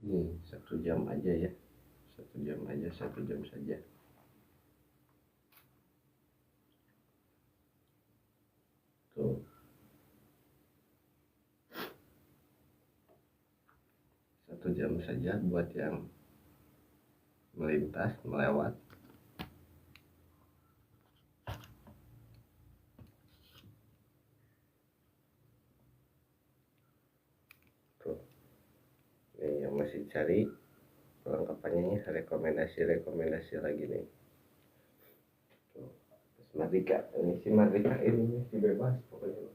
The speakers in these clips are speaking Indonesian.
Nih 1 jam aja ya, 1 jam aja, 1 jam saja. Tuh 1 jam saja buat yang melintas melewat. Tuh nih yang masih cari perlengkapannya, rekomendasi lagi nih. Tuh tas Mardika, ini si Mardika ini si bebas pokoknya.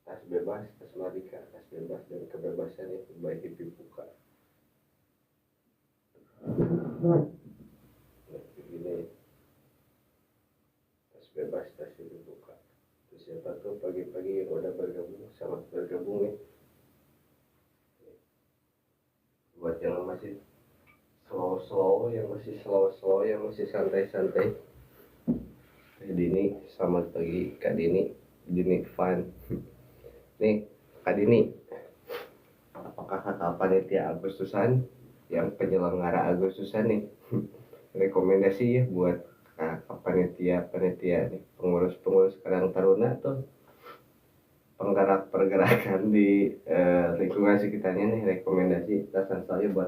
Tas bebas, tas Mardika, tas bebas dan kebebasan itu baik dibuka. Nah, begini, tas bebas, tas dibuka. Terus siapa tuh pagi-pagi yang udah bergabung, selamat bergabung nih. Buat yang masih slow, yang masih santai-santai. Kak Dini, selamat pagi Kak Dini, Dini Fan. Nih Kak Dini, apakah kakak panitia Agustusan yang penyelenggara Agustusan nih rekomendasi ya buat kakak panitia nih, pengurus Karang Taruna tuh, penggerak pergerakan di lingkungan sekitarnya nih, rekomendasi tasan saya buat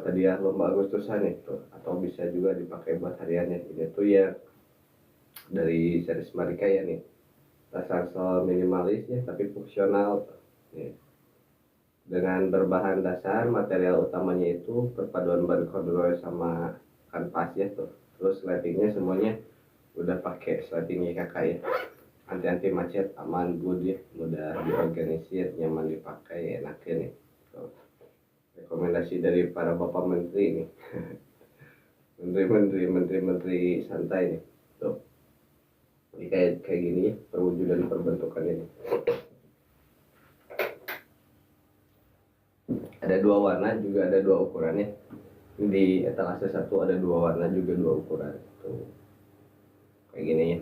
hadiah lomba Agustusan itu, atau bisa juga dipakai buat hariannya. Ini tuh ya dari series Marika ya nih, tas ransel minimalis ya tapi fungsional ya. Dengan berbahan dasar material utamanya itu perpaduan bahan corduroy sama kanvas ya tuh. Terus lightingnya semuanya udah pakai lighting kakak ya, anti macet, aman, good ya, mudah diorganisir, nyaman dipakai, enaknya nih tuh. Rekomendasi dari para bapak menteri nih menteri santai nih tuh. Ini kayak gini ya perwujudan perbentukannya nih. Ada 2 warna juga, ada 2 ukurannya. Di etalase 1 ada 2 warna juga 2 ukuran tuh. Kayak gini ya.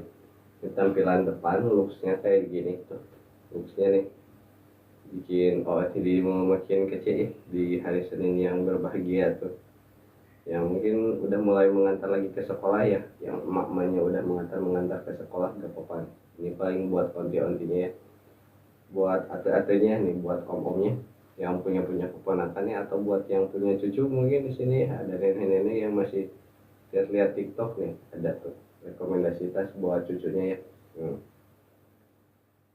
Ini tampilan depan looksnya kayak gini tuh. Looksnya nih bikin OOTD makin kecil ya di hari Senin yang berbahagia tuh. Yang mungkin udah mulai mengantar lagi ke sekolah ya, yang emak-emaknya udah mengantar ke sekolah gak apa-apa. Ini paling buat onti-ontinya ya, buat ate-atenya nih, buat om-omnya yang punya keponakannya, atau buat yang punya cucu. Mungkin di sini ada nenek-nenek yang masih lihat TikTok nih, ada tuh rekomendasi tas buat cucunya ya.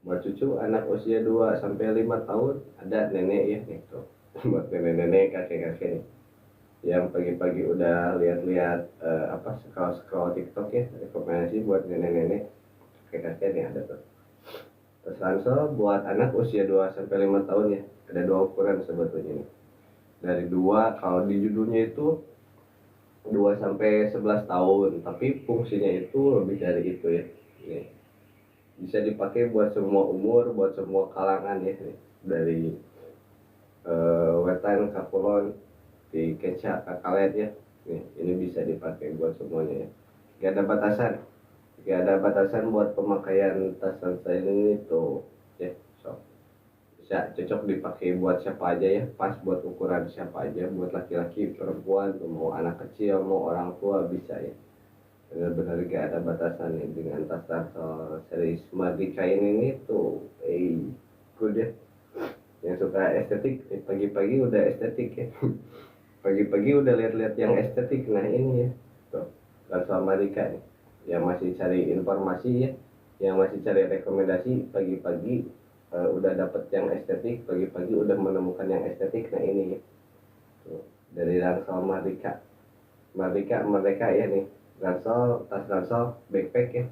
Buat cucu anak usia 2 sampai 5 tahun ada nenek ya nih tuh. Buat nenek-nenek, kakek-kakek nih yang pagi-pagi udah lihat-lihat scroll TikTok ya, rekomendasi buat nenek-nenek, kakek-kakek nih ada tuh. Tas ransel buat anak usia 2 sampai 5 tahun ya. Ada 2 ukuran sebetulnya nih. Dari 2, kalau di judulnya itu 2 sampai 11 tahun, tapi fungsinya itu lebih dari itu ya. Nih. Bisa dipakai buat semua umur, buat semua kalangan ya nih. Dari wetan, kapulon, di keca, kakalet ya. Nih, ini bisa dipakai buat semuanya ya. Gak ada batasan buat pemakaian tas ransel ini tuh ya. So, bisa cocok dipakai buat siapa aja ya, pas buat ukuran siapa aja, buat laki-laki, perempuan, mau anak kecil, mau orang tua bisa ya. Benar-benar gak ada batasan nih dengan tas ransel series Mardika ini tuh. Good ya. Yang suka estetik, pagi-pagi udah estetik ya. Pagi-pagi udah lihat-lihat yang estetik, nah ini ya tuh ransel Mardika nih, yang masih cari informasi ya, yang masih cari rekomendasi, pagi-pagi udah dapet yang estetik, pagi-pagi udah menemukan yang estetik. Nah ini ya tuh, dari ransel Merdeka ya nih, tas ransel backpack ya,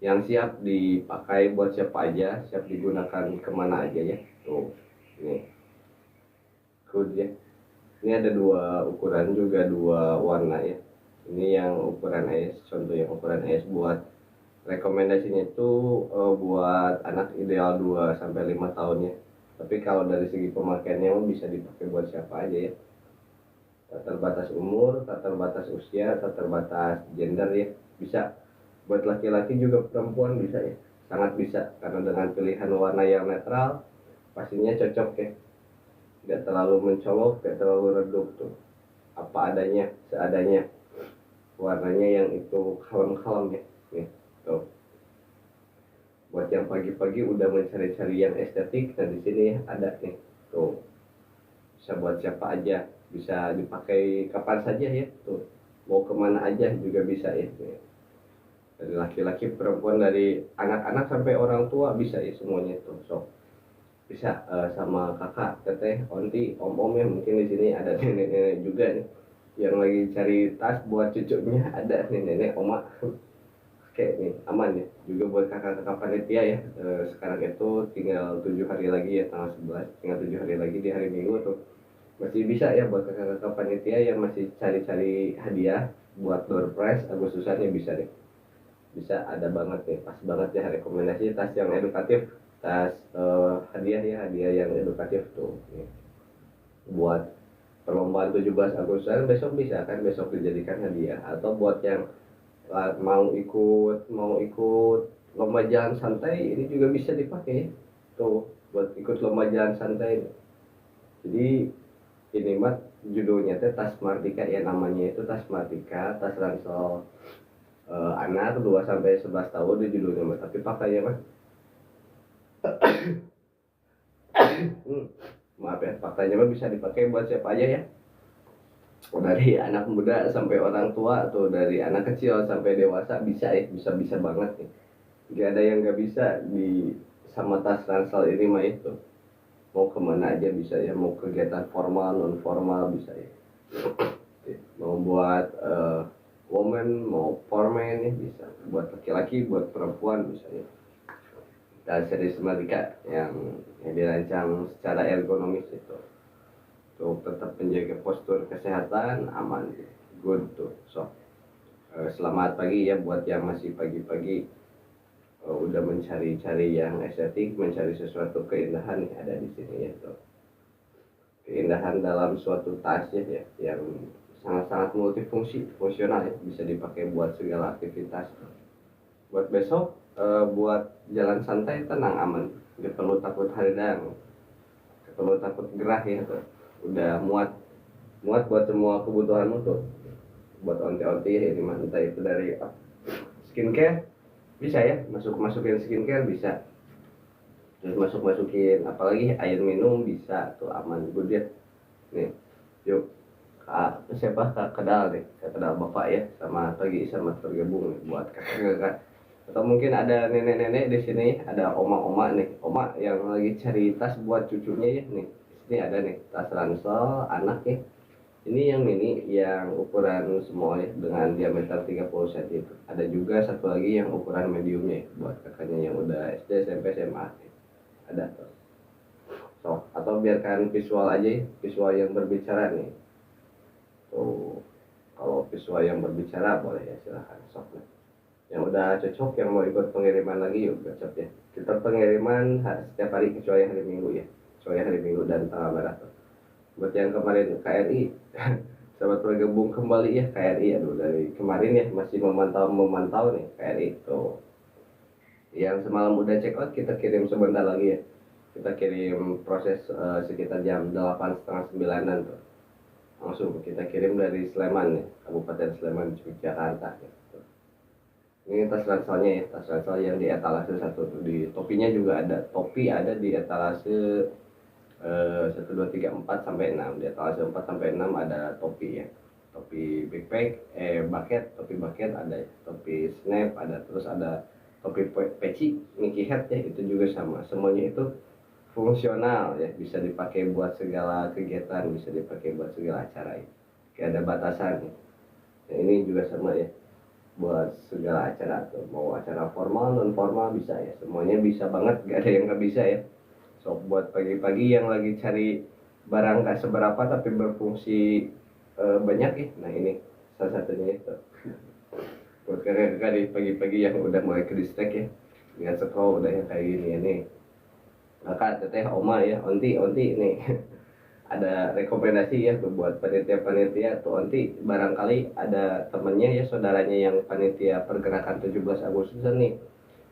yang siap dipakai buat siapa aja, siap digunakan kemana aja ya tuh. Ini good ya. Ini ada 2 ukuran juga, 2 warna ya. Ini yang ukuran S, contoh yang ukuran S. Buat rekomendasinya itu buat anak ideal 2 sampai 5 tahun ya. Tapi kalau dari segi pemakaiannya bisa dipakai buat siapa aja ya. Tak terbatas umur, tak terbatas usia, tak terbatas gender ya. Bisa buat laki-laki juga, perempuan bisa ya. Sangat bisa, karena dengan pilihan warna yang netral pastinya cocok ya. nggak terlalu mencolok, nggak terlalu redup tuh, apa adanya, seadanya. Warnanya yang itu kalem-kalem ya, nih tuh. Buat yang pagi-pagi udah mencari-cari yang estetik, nah di sini ada nih tuh, bisa buat siapa aja, bisa dipakai kapan saja ya tuh, mau kemana aja juga bisa ya nih. Dari laki-laki, perempuan, dari anak-anak sampai orang tua bisa ya semuanya tuh. So bisa sama kakak, teteh, onti, om-om ya, mungkin di sini ada nenek-nenek juga nih yang lagi cari tas buat cucunya, ada nenek-nenek, oma. Oke nih aman ya juga buat kakak-kakak panitia ya. Sekarang itu tinggal 7 hari lagi ya, tanggal 11, tinggal 7 hari lagi di hari Minggu tuh, masih bisa ya buat kakak-kakak panitia yang masih cari-cari hadiah buat door prize Agustusan ya, bisa deh, bisa ada banget nih, pas banget ya rekomendasi tas yang edukatif, tas hadiah ya, hadiah yang edukatif tuh nih. Buat perlombaan 17 Agustus besok bisa kan, besok dijadikan hadiah, atau buat yang mau ikut lomba jalan santai, ini juga bisa dipakai tuh buat ikut lomba jalan santai. Jadi ini mah judulnya teh tas Mardika ya, namanya itu tas Mardika, tas ransel anak 2 sampai 11 tahun di judulnya mah, tapi pakainya mah maaf ya, faktanya mah bisa dipakai buat siapa aja ya, dari anak muda sampai orang tua, atau dari anak kecil sampai dewasa bisa ya, bisa bisa banget nih. Gak ada yang gak bisa di sama tas ransel ini mah itu, mau kemana aja bisa ya, mau kegiatan formal non formal bisa ya, mau buat woman, mau formen ya bisa, buat laki-laki, buat perempuan bisa ya. Dan seri Mardika yang dirancang secara ergonomis itu untuk tetap menjaga postur kesehatan, aman, good tuh. So selamat pagi ya buat yang masih pagi-pagi udah mencari-cari yang estetik, mencari sesuatu keindahan nih, ada di sini ya tuh. Keindahan dalam suatu tas ya, yang sangat-sangat multifungsi, fungsional ya, bisa dipakai buat segala aktivitas. Buat besok buat jalan santai, tenang, aman, nggak perlu takut hadang, nggak perlu takut gerah ya tuh. Udah muat muat buat semua kebutuhanmu tuh, buat onti-onti ya, ini mah entah itu dari skincare bisa ya, masukin skincare bisa, terus masukin apalagi air minum bisa tuh, aman, good ya. Nih yuk, siapa kak kedal deh, kak kedal bapak ya, sama pagi sama tergabung nih buat kakak-kakak, atau mungkin ada nenek-nenek di sini, ada oma-oma nih, oma yang lagi cari tas buat cucunya ya nih. Ini ada nih tas ransel anak ya, ini yang mini, yang ukuran small ya, dengan diameter 30 cm. Itu ada juga satu lagi yang ukuran mediumnya ya, buat kakaknya yang udah SD, SMP, SMA ya. Ada tuh. So, atau biarkan visual aja ya, visual yang berbicara nih tuh. Kalau visual yang berbicara boleh ya, silahkan sok nih. Yang udah cocok, yang mau ikut pengiriman lagi yuk cocok ya. Kita pengiriman setiap hari kecuali hari Minggu ya, kecuali hari Minggu dan tanggal merah tuh. Buat yang kemarin KRI selamat bergabung kembali ya KRI, aduh dari kemarin ya masih memantau nih KRI tuh. Yang semalam udah check out, kita kirim sebentar lagi ya, kita kirim proses sekitar jam 8:30-9 tuh, langsung kita kirim dari Sleman ya, Kabupaten Sleman, Yogyakarta gitu. Ini tas ranselnya ya, tas ransel yang di etalase satu tuh, di topinya juga ada, topi ada di etalase 1, 2, 3, 4 sampai 6, di etalase 4 sampai 6 ada topi ya, topi backpack, bucket, topi bucket ada ya, topi snap ada, terus ada topi peci Mickey hat ya, itu juga sama, semuanya itu fungsional ya, bisa dipakai buat segala kegiatan, bisa dipakai buat segala acara ya, kayak ada batasan ya. Nah, ini juga sama ya, buat segala acara tuh, mau acara formal non formal bisa ya, semuanya bisa banget, gak ada yang nggak bisa ya. So buat pagi-pagi yang lagi cari barang gak seberapa tapi berfungsi banyak ya, nah ini salah satunya itu. Buat kakak-kakak di pagi-pagi yang udah mulai ke distract ya, lihat scroll udah yang kayak gini ya nih, kakak, teteh, oma ya, onti nih. Ada rekomendasi ya buat panitia-panitia tuh, onti barangkali ada temennya ya, saudaranya yang panitia pergerakan 17 Agustus nih,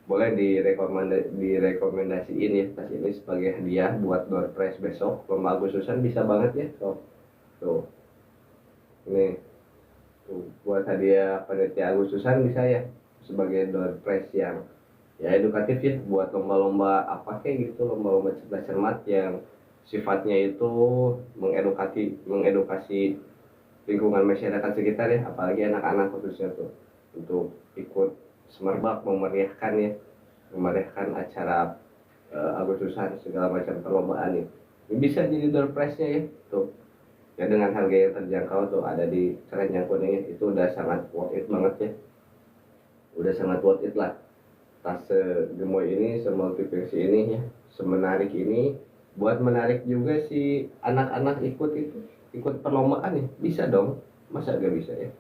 boleh direkomendasiin ya tas ini sebagai hadiah buat door prize besok lomba Agustusan, bisa banget ya. Tuh ini tuh buat hadiah panitia Agustusan bisa ya, sebagai door prize yang ya edukatif ya, buat lomba-lomba apa kayak gitu, lomba-lomba cerdas cermat yang sifatnya itu mengedukasi lingkungan masyarakat sekitar ya, apalagi anak-anak khususnya tuh, untuk ikut semerbak memeriahkan acara Agustusan segala macam perlombaan nih. Ini bisa jadi door prize-nya ya tuh. Ya dengan harga yang terjangkau tuh, ada di keranjang kuning itu udah sangat worth it banget ya. Udah sangat worth it lah. Tas segemoy ini, semultifungsi ini ya, semenarik ini, buat menarik juga si anak-anak ikut perlombaan ya, bisa dong, masa gak bisa ya.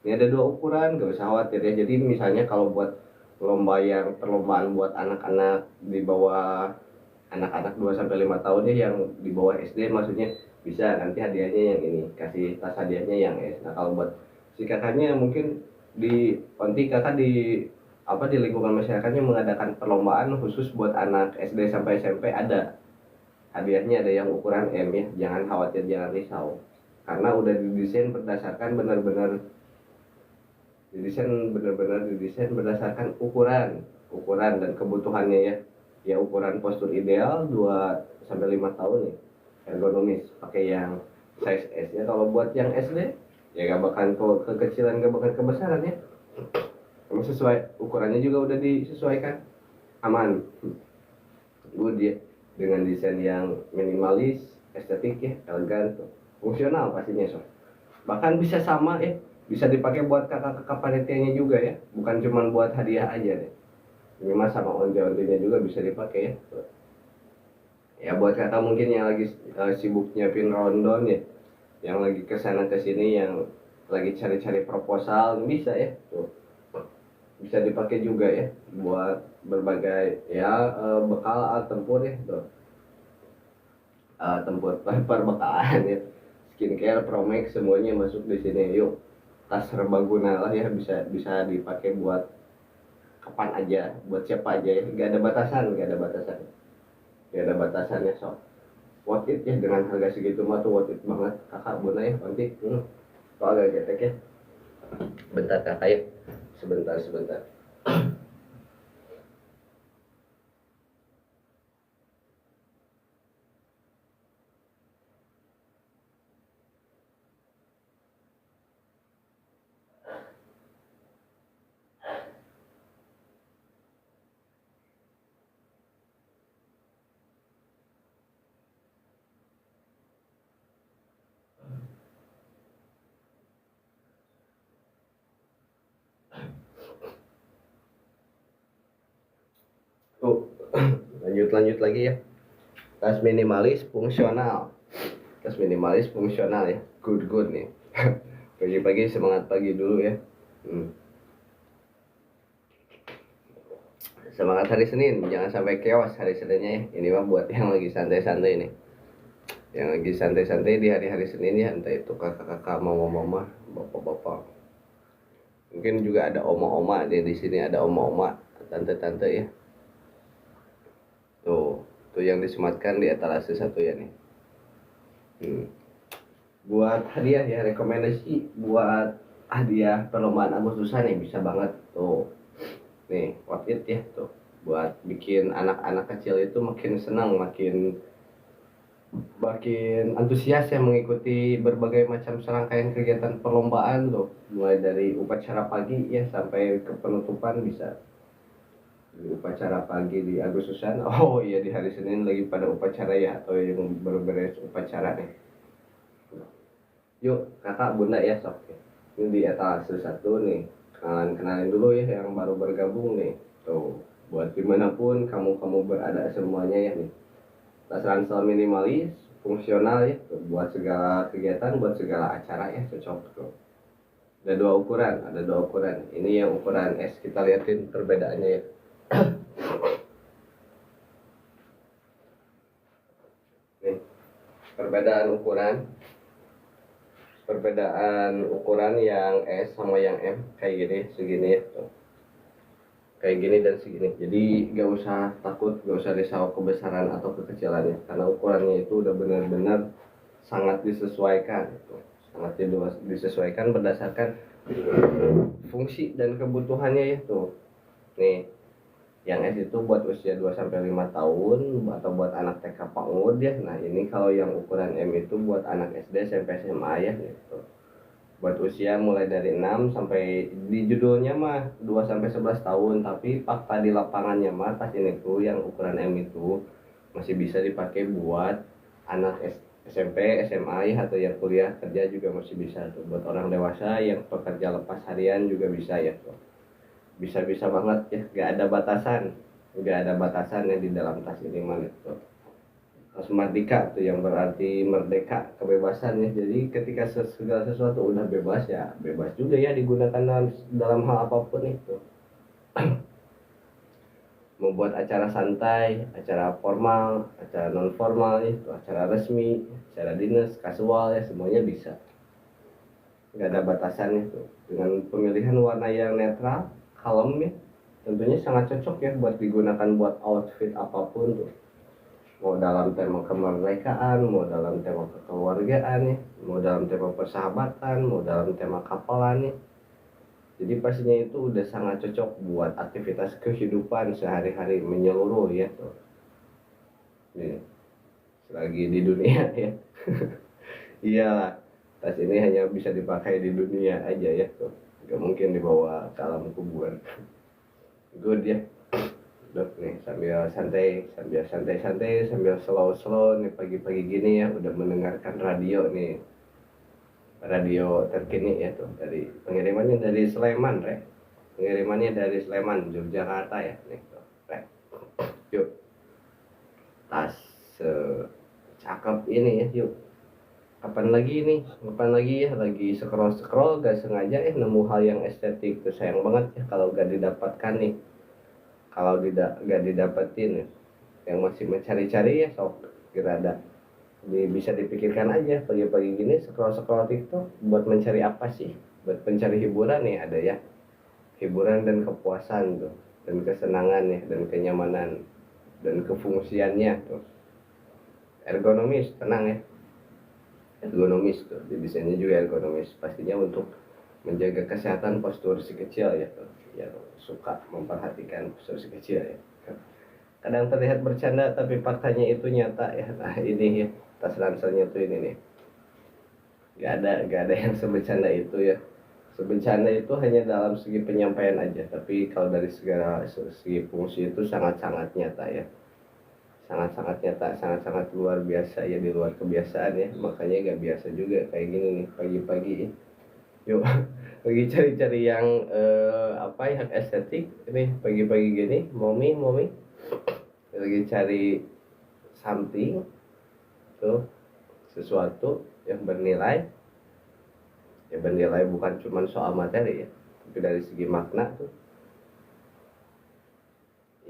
Ini ada dua ukuran, gak usah khawatir ya. Jadi misalnya kalau buat perlombaan buat anak-anak di bawah, anak-anak 2 sampai 5 tahun ya, yang di bawah SD maksudnya, bisa nanti hadiahnya yang ini, kasih tas hadiahnya yang S. Nah kalau buat si kakaknya mungkin di onti kakak di lingkungan masyarakatnya mengadakan perlombaan khusus buat anak SD sampai SMP, ada hadiahnya, ada yang ukuran M ya, jangan khawatir, jangan risau, karena udah didesain didesain berdasarkan ukuran dan kebutuhannya ya. Ya ukuran postur ideal 2 sampai 5 tahun ya, ergonomis, pakai yang size S ya. Kalau buat yang SD ya gak bakal kekecilan, gak bakal kebesaran ya, emang sesuai ukurannya juga udah disesuaikan, aman, good ya, dengan desain yang minimalis, estetik ya, elegan tuh, fungsional pastinya so. Bahkan bisa sama ya, bisa dipakai buat kakak-kakak panitianya juga ya, bukan cuma buat hadiah aja deh. Ini mah sama onti-ontinya juga bisa dipakai ya. Ya buat kakak mungkin yang lagi sibuk nyiapin rondon ya, yang lagi kesana kesini, yang lagi cari-cari proposal, bisa ya tuh, bisa dipakai juga ya buat berbagai ya bekal tempur ya tuh, tempur perbekalan ya, skincare, promex, semuanya masuk di sini. Yuk, tas serbaguna lah ya, bisa bisa dipakai buat kapan aja, buat siapa aja ya, gak ada batasan, gak ada batasannya sok. Worth it ya, dengan harga segitu mah tuh worth it banget kakak bunda ya nanti. Kok agak getek ya, bentar kakak ya, sebentar. Tuh lanjut lagi ya, tas minimalis fungsional ya, good nih. Pagi-pagi semangat pagi dulu ya. Semangat hari Senin, jangan sampai keos hari Seninnya ya. Ini mah buat yang lagi santai-santai nih, yang lagi santai-santai di hari-hari Senin ya, entah itu kakak-kakak, mama-mama, bapak-bapak, mungkin juga ada oma-oma di sini, ada oma-oma, tante-tante ya. Tuh yang disematkan di etalase satu ya nih. Buat hadiah ya, rekomendasi buat hadiah perlombaan Agustusan nih, bisa banget tuh. Nih, worth it ya tuh. Buat bikin anak-anak kecil itu makin senang, makin antusias ya mengikuti berbagai macam serangkaian kegiatan perlombaan tuh. Mulai dari upacara pagi ya sampai ke penutupan bisa. Di upacara pagi di Agustusan, oh iya di hari Senin lagi pada upacara ya, atau yang baru beres upacara nih. Yuk kakak bunda ya sok ya. Ini di etalase satu nih, kenalin dulu ya yang baru bergabung nih tuh. Buat dimanapun kamu berada semuanya ya nih, tas ransel minimalis fungsional ya tuh, buat segala kegiatan, buat segala acara ya, cocok tuh. Ada dua ukuran, ini yang ukuran S, kita liatin perbedaannya ya. Nih, perbedaan ukuran yang S sama yang M kayak gini, segini ya tuh. kayak gini dan segini. Jadi gak usah takut, gak usah risau kebesaran atau kekecilannya, karena ukurannya itu udah benar-benar sangat disesuaikan gitu. Sangat disesuaikan berdasarkan fungsi dan kebutuhannya itu. Nih, yang S itu buat usia 2 sampai 5 tahun atau buat anak TK PAUD ya. Nah, ini kalau yang ukuran M itu buat anak SD, SMP, SMA ya gitu. Buat usia mulai dari 6 sampai, di judulnya mah 2 sampai 11 tahun, tapi fakta di lapangannya mah tas ini tuh yang ukuran M itu masih bisa dipakai buat anak SMP, SMA ya, atau yang kuliah kerja juga masih bisa tuh. Buat orang dewasa yang pekerja lepas harian juga bisa ya tuh. Bisa-bisa banget ya, gak ada batasan. Gak ada batasan ya di dalam tas ini mah gitu. Merdeka tuh yang berarti merdeka, kebebasan ya. Jadi ketika segala sesuatu udah bebas ya, bebas juga ya digunakan dalam hal apapun itu. Membuat acara santai, acara formal, acara non formal itu, acara resmi, acara dinas, kasual ya, semuanya bisa. Nggak ada batasan itu. Dengan pemilihan warna yang netral, kalem ya, tentunya sangat cocok ya buat digunakan buat outfit apapun tuh. Mau dalam tema kemerdekaan, mau dalam tema kekeluargaan ya, mau dalam tema persahabatan, mau dalam tema kapalan ya. Jadi pastinya itu udah sangat cocok buat aktivitas kehidupan sehari-hari menyeluruh ya tuh. Nih, selagi di dunia ya. Iyalah, tas ini hanya bisa dipakai di dunia aja ya tuh. Gak mungkin dibawa ke alam kubur. Good ya. Dok nih sambil santai-santai sambil slow-slow nih pagi-pagi gini ya, udah mendengarkan radio nih, radio terkini ya tuh, dari pengirimannya dari Sleman pengirimannya dari Sleman Yogyakarta ya nih tuh yuk tas cakep ini ya, yuk kapan lagi ya, lagi scroll gak sengaja nemu hal yang estetik tuh, sayang banget ya kalau gak didapatkan nih, kalau gak didapetin ya. Yang masih mencari-cari ya sok kira ada bisa dipikirkan aja pagi-pagi gini scroll TikTok buat mencari apa sih, buat mencari hiburan nih, ada ya hiburan dan kepuasan tuh, dan kesenangan ya, dan kenyamanan dan kefungsiannya tuh, ergonomis, tenang ya, ergonomis tuh, desainnya juga ergonomis pastinya untuk menjaga kesehatan postur si kecil ya tuh, yang suka memperhatikan postur si kecil ya. Kadang terlihat bercanda tapi faktanya itu nyata ya. Nah ini ya, tas ranselnya tuh ini nih, gak ada yang sebercanda itu ya. Sebercanda itu hanya dalam segi penyampaian aja, tapi kalau dari segala segi fungsi itu sangat-sangat nyata ya, sangat-sangat nyata, sangat-sangat luar biasa ya, di luar kebiasaan ya. Makanya gak biasa juga kayak gini nih pagi-pagi. Yuk lagi cari-cari yang apa ya, estetik ini pagi-pagi gini. Momi lagi cari something tuh, sesuatu yang bernilai ya, bernilai bukan cuma soal materi ya, tapi dari segi makna tuh,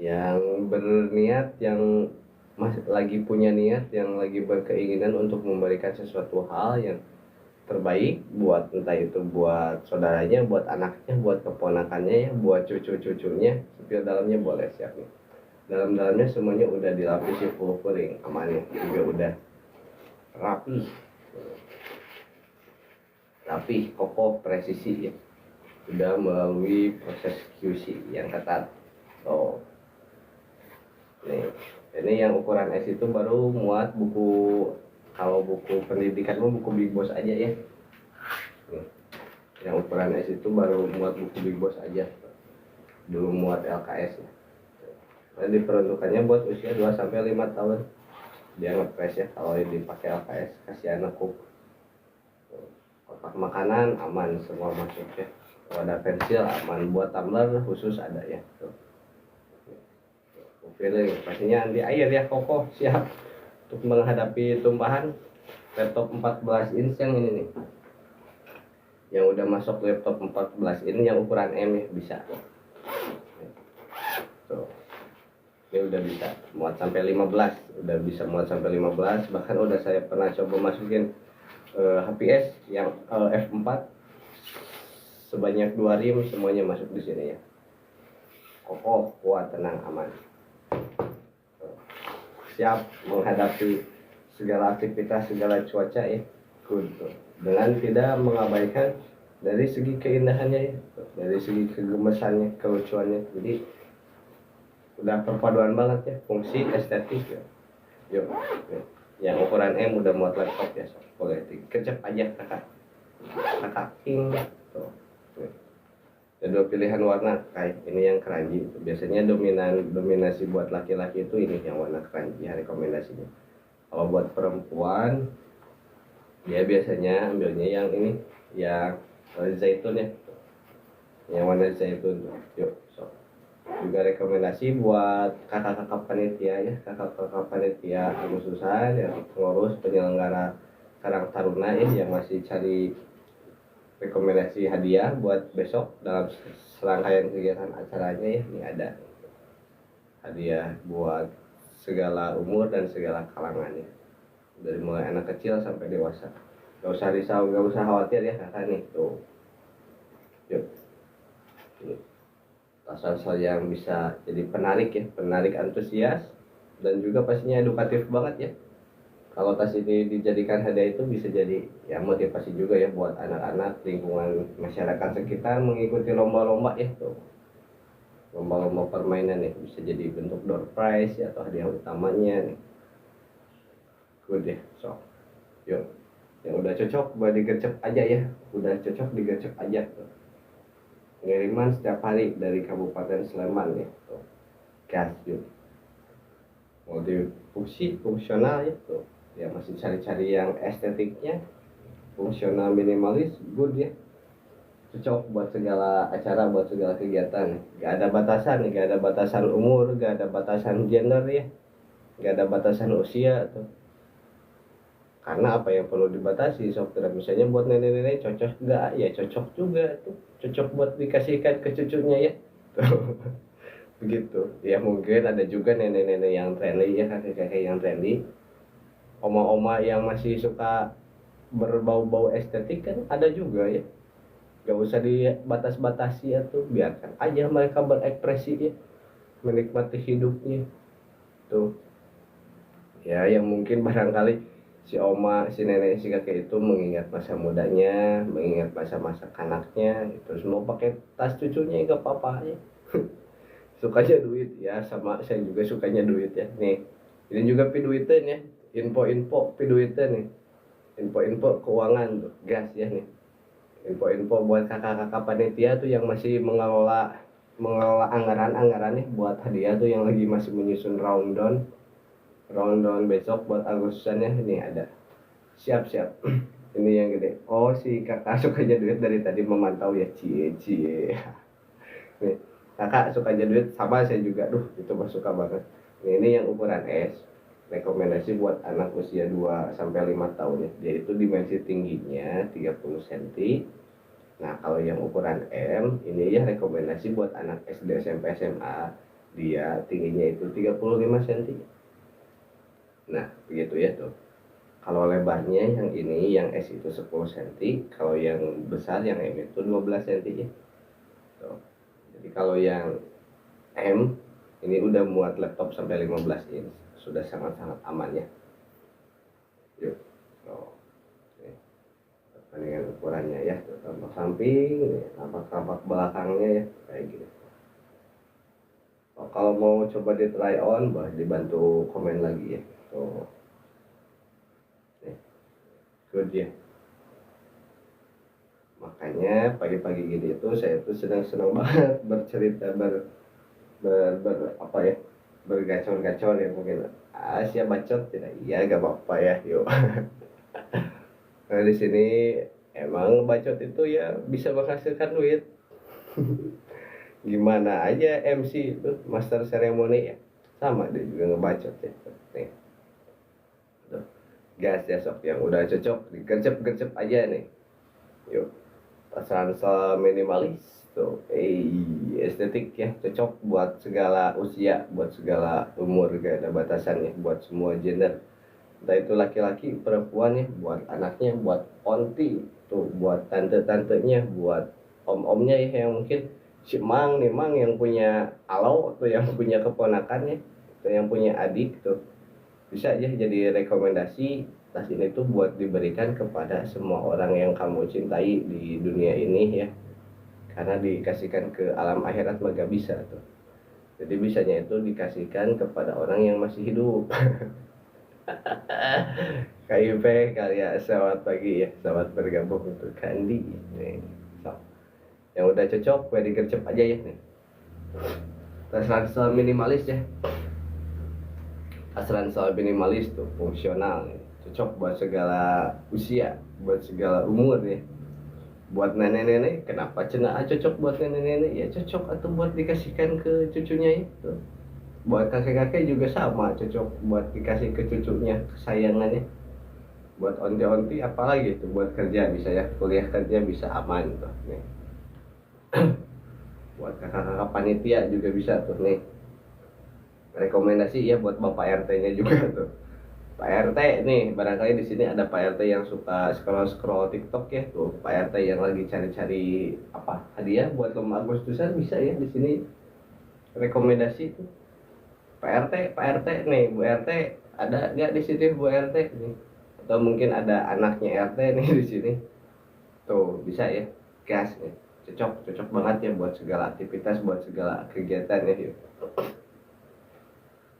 yang berniat, yang masih lagi punya niat, yang lagi berkeinginan untuk memberikan sesuatu hal yang terbaik buat, entah itu buat saudaranya, buat anaknya, buat keponakannya ya, buat cucu-cucunya. Supir dalamnya boleh siap nih, dalamnya semuanya udah dilapisi full covering, amannya juga udah rapi kokoh, presisi ya, sudah melalui proses QC yang ketat. So nih, ini yang ukuran S itu baru muat buku, kalau buku pendidikan mah buku Big Boss aja ya nih, yang ukuran S itu baru muat buku Big Boss aja, belum muat LKS ya. Dan diperuntukannya buat usia 2 sampai 5 tahun. Dia ngepres ya, kalau dipakai LKS kasih anak cook. Kotak makanan aman semua masuk ya. Wadah pensil aman, buat tumbler khusus ada ya. Tuh. Feeling pastinya anti air ya, kokoh siap untuk menghadapi tumpahan. Laptop 14 inch yang ini nih, yang udah masuk laptop 14 inch yang ukuran M ya, bisa tuh. Ini udah bisa muat sampai 15, udah bisa muat sampai 15, bahkan udah saya pernah coba masukin HPS yang F4 sebanyak 2 rim, semuanya masuk di sini ya. kokoh, kuat, tenang, aman. Siap menghadapi segala aktivitas, segala cuaca ya. Good. Dengan tidak mengabaikan dari segi keindahannya ya, dari segi kegemesannya, kelucuannya. Jadi udah perpaduan banget ya, fungsi estetik ya. Yuk, yang ukuran M udah muat laptop ya, so. Boleh dikecep aja kakak king tuh. Ada dua pilihan warna kayak ini yang keranji. Biasanya dominasi buat laki-laki itu ini yang warna keranji ya, rekomendasinya. Kalau buat perempuan dia biasanya ambilnya yang ini, yang zaitun ya, yang warna zaitun. Yuk, so. Juga rekomendasi buat kakak-kakak panitia ya, kakak-kakak panitia agustusan yang pengurus penyelenggara Karang Taruna ya, yang masih cari rekomendasi hadiah buat besok dalam serangkaian kegiatan acaranya ya. Ini ada hadiah buat segala umur dan segala kalangan ya, dari mulai anak kecil sampai dewasa. Gak usah risau, gak usah khawatir ya kakak nih tuh. Yuk, ini tas-tas yang bisa jadi penarik ya, penarik antusias dan juga pastinya edukatif banget ya. Kalau tas ini dijadikan hadiah itu bisa jadi ya motivasi juga ya buat anak-anak lingkungan masyarakat sekitar mengikuti lomba-lomba ya tuh. Lomba-lomba permainan ya, bisa jadi bentuk door prize ya, atau hadiah utamanya nih. Good ya, so yuk, yang udah cocok buat digercep aja ya, udah cocok digercep aja tuh. Pengiriman setiap hari dari Kabupaten Sleman ya tuh. Gas yuk, multifungsi fungsional ya tuh. Ya masih cari-cari yang estetiknya, fungsional, minimalis, good ya, cocok buat segala acara, buat segala kegiatan. Gak ada batasan, gak ada batasan umur, gak ada batasan gender ya, gak ada batasan usia tuh. Karena apa yang perlu dibatasi software, misalnya buat nenek-nenek cocok gak ya, cocok juga tuh, cocok buat dikasihkan ke cucunya ya tuh. Begitu ya. Mungkin ada juga nenek-nenek yang trendy ya, kakek-kakek yang trendy, oma-oma yang masih suka berbau-bau estetik kan ada juga ya. Gak usah dibatas-batasi ya tuh, biarkan aja mereka berekspresi ya, menikmati hidupnya tuh ya. Yang mungkin barangkali si oma, si nenek, si kakek itu mengingat masa mudanya, mengingat masa-masa kanaknya, terus mau pakai tas cucunya gak apa-apa ya. Sukanya duit ya, sama saya juga sukanya duit ya. Nih, ini juga piduitan ya, info-info piduitan nih, info-info keuangan tuh, gas ya nih. Info-info buat kakak-kakak panitia tuh yang masih mengelola anggaran-anggaran nih buat hadiah tuh, yang lagi masih menyusun rundown besok buat Agustusannya. Ini ada, siap-siap. Ini yang gede. Oh, si kakak sukanya duit dari tadi memantau ya, cie. Nih, kakak sukanya duit sama saya juga, itu mah suka banget. Ini yang ukuran S, rekomendasi buat anak usia 2 sampai 5 tahun ya. Dia itu dimensi tingginya 30 cm. Nah, kalau yang ukuran M ini ya rekomendasi buat anak SD, SMP, SMA. Dia tingginya itu 35 cm. Nah, begitu ya tuh. Kalau lebarnya yang ini, yang S itu 10 cm, kalau yang besar yang M itu 12 cm ya. Tuh. Jadi kalau yang M ini udah muat laptop sampai 15 inch, sudah sangat-sangat aman ya. Yuk, so, perbandingan ukurannya ya, tampak samping, tampak belakangnya ya, kayak gini. So, kalau mau coba di try on, boleh dibantu komen lagi ya. So, good ya. Makanya pagi-pagi gini itu saya tuh senang-senang banget bercerita, apa ya, bergacor-gacor ya. Mungkin siap bacot tidak, iya gak apa-apa ya, yuk. Nah, di sini emang bacot itu ya bisa menghasilkan duit. Gimana aja MC itu master ceremony ya, sama dia juga ngebacot ya. Nih, tuh, gas ya sok, yang udah cocok digercep-gercep aja nih. Yuk, ransel minimalis tuh, estetik ya, cocok buat segala usia, buat segala umur, gak ada batasan ya, buat semua gender. Entah itu laki-laki, perempuan ya, buat anaknya, buat onti tuh, buat tante-tantenya, buat om-omnya ya, yang mungkin si Mang nih, Mang yang punya Alo atau yang punya keponakannya atau yang punya adik tuh, bisa aja jadi rekomendasi tas ini tuh buat diberikan kepada semua orang yang kamu cintai di dunia ini ya, karena dikasihkan ke alam akhirat mah gak bisa tuh. Jadi bisanya itu dikasihkan kepada orang yang masih hidup. KIP kali ya, selamat pagi ya, selamat bergabung untuk Kandi nih. So, yang udah cocok gue digercep aja ya nih. Tas ransel minimalis ya, tas ransel minimalis tuh fungsional nih. Cocok buat segala usia, buat segala umur ya. Buat nenek-nenek, kenapa cenah cocok buat nenek-nenek? Ya cocok atau buat dikasihkan ke cucunya itu. Buat kakek-kakek juga sama, cocok buat dikasih ke cucunya, kesayangannya. Buat onti-onti apalagi itu, buat kerja bisa ya, kuliah kerja bisa aman tuh nih. Buat kakak-kakak panitia juga bisa tuh nih. Rekomendasi ya buat Bapak RT-nya juga tuh. Pak RT nih, barangkali di sini ada Pak RT yang suka scroll TikTok ya tuh. Pak RT yang lagi cari-cari apa hadiah buat lomba Agustusan bisa ya di sini rekomendasi tuh. Pak RT nih, Bu RT ada nggak di sini Bu RT nih? Atau mungkin ada anaknya RT nih di sini. Tuh bisa ya, gas nih. Cocok banget ya buat segala aktivitas, buat segala kegiatan ya. Yuk.